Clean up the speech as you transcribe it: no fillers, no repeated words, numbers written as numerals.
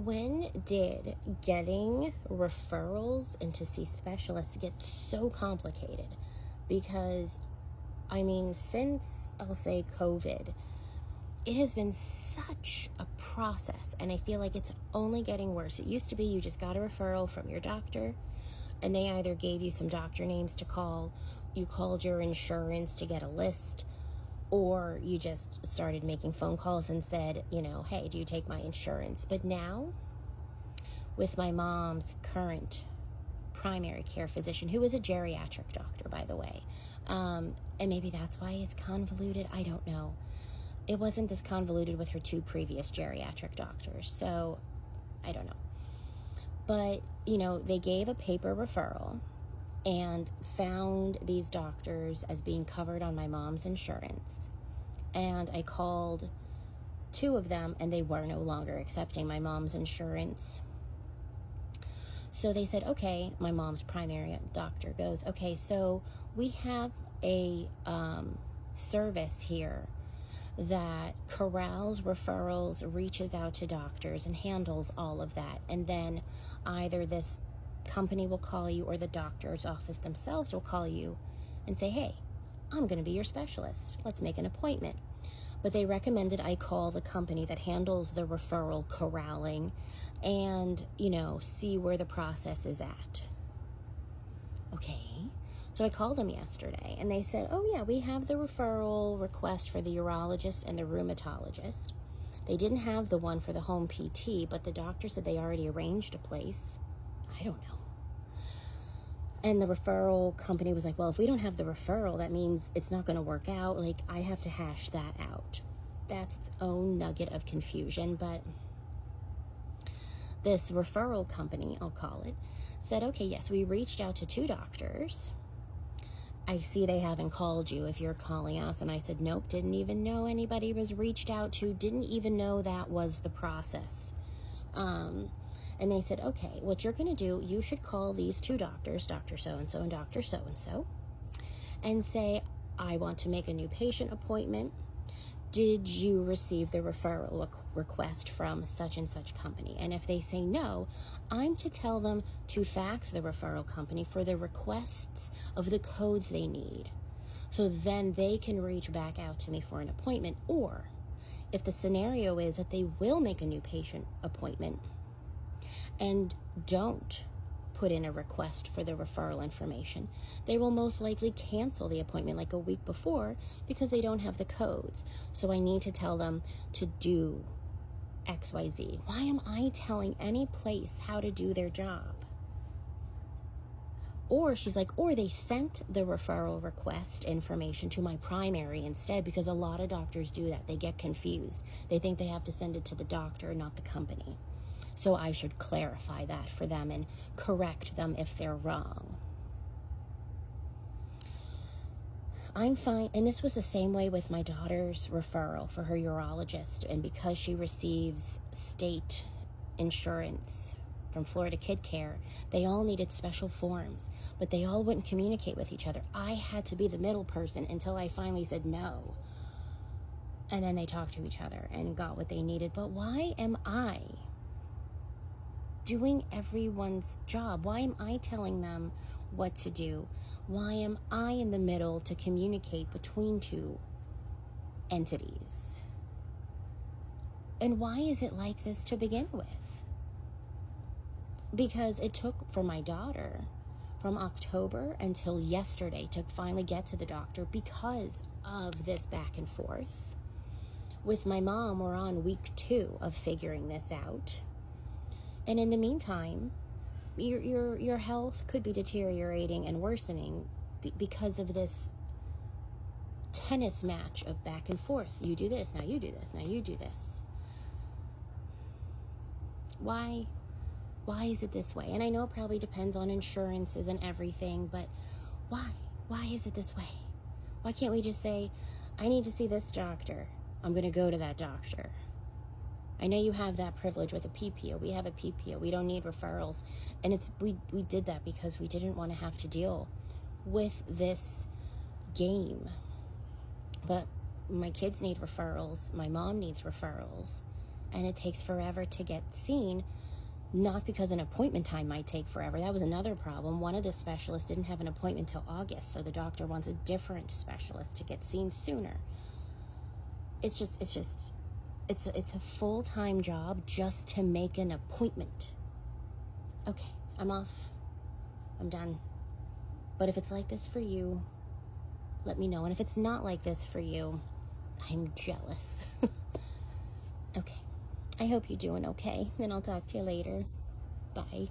when did getting referrals and to see specialists get so complicated? Because, I mean, since, I'll say, COVID, it has been such a process, and I feel like it's only getting worse. It used to be you just got a referral from your doctor, and they either gave you some doctor names to call, you called your insurance to get a list, or you just started making phone calls and said, you know, hey, do you take my insurance? But now, with my mom's current primary care physician, who is a geriatric doctor, by the way, and maybe that's why it's convoluted, I don't know. It wasn't this convoluted with her two previous geriatric doctors, so I don't know. But, you know, they gave a paper referral and found these doctors as being covered on my mom's insurance. And I called two of them, and they were no longer accepting my mom's insurance. So they said, okay, my mom's primary doctor goes, okay, so we have a service here that corrals referrals, reaches out to doctors, and handles all of that. And then either this company will call you or the doctor's office themselves will call you and say, hey, I'm going to be your specialist. Let's make an appointment. But they recommended I call the company that handles the referral corralling and, you know, see where the process is at. Okay. So I called them yesterday, and they said, oh, yeah, we have the referral request for the urologist and the rheumatologist. They didn't have the one for the home PT, but the doctor said they already arranged a place. I don't know. And the referral company was like, well, if we don't have the referral, that means it's not going to work out. Like, I have to hash that out. That's its own nugget of confusion, but this referral company, I'll call it, said, okay, yes, we reached out to two doctors. I see they haven't called you if you're calling us. And I said, nope, didn't even know anybody was reached out to, didn't even know that was the process. And they said, okay, what you're going to do, you should call these two doctors, Dr. So-and-so and Dr. So-and-so, and say, I want to make a new patient appointment. Did you receive the referral request from such and such company? And if they say no, I'm to tell them to fax the referral company for the requests of the codes they need. So then they can reach back out to me for an appointment. Or if the scenario is that they will make a new patient appointment and don't put in a request for the referral information, they will most likely cancel the appointment like a week before because they don't have the codes. So I need to tell them to do XYZ. Why am I telling any place how to do their job? Or she's like, or they sent the referral request information to my primary instead, because a lot of doctors do that. They get confused. They think they have to send it to the doctor, not the company. So I should clarify that for them and correct them if they're wrong. I'm fine. And this was the same way with my daughter's referral for her urologist. And because she receives state insurance from Florida Kid Care, they all needed special forms, but they all wouldn't communicate with each other. I had to be the middle person until I finally said no. And then they talked to each other and got what they needed. But why am I doing everyone's job? Why am I telling them what to do? Why am I in the middle to communicate between two entities? And why is it like this to begin with? Because it took for my daughter from October until yesterday to finally get to the doctor because of this back and forth. With my mom, we're on week 2 of figuring this out. And in the meantime, your health could be deteriorating and worsening because of this tennis match of back and forth. You do this, now you do this, now you do this. Why is it this way? And I know it probably depends on insurances and everything, but why? Why is it this way? Why can't we just say, I need to see this doctor. I'm going to go to that doctor. I know you have that privilege with a PPO. We have a PPO. We don't need referrals. And we did that because we didn't want to have to deal with this game. But my kids need referrals. My mom needs referrals. and it takes forever to get seen. Not because an appointment time might take forever. That was another problem. One of the specialists didn't have an appointment till August, so the doctor wants a different specialist to get seen sooner. It's a full-time job just to make an appointment. Okay, I'm off. I'm done. But if it's like this for you, let me know. And if it's not like this for you, I'm jealous. Okay. I hope you're doing okay, and I'll talk to you later. Bye.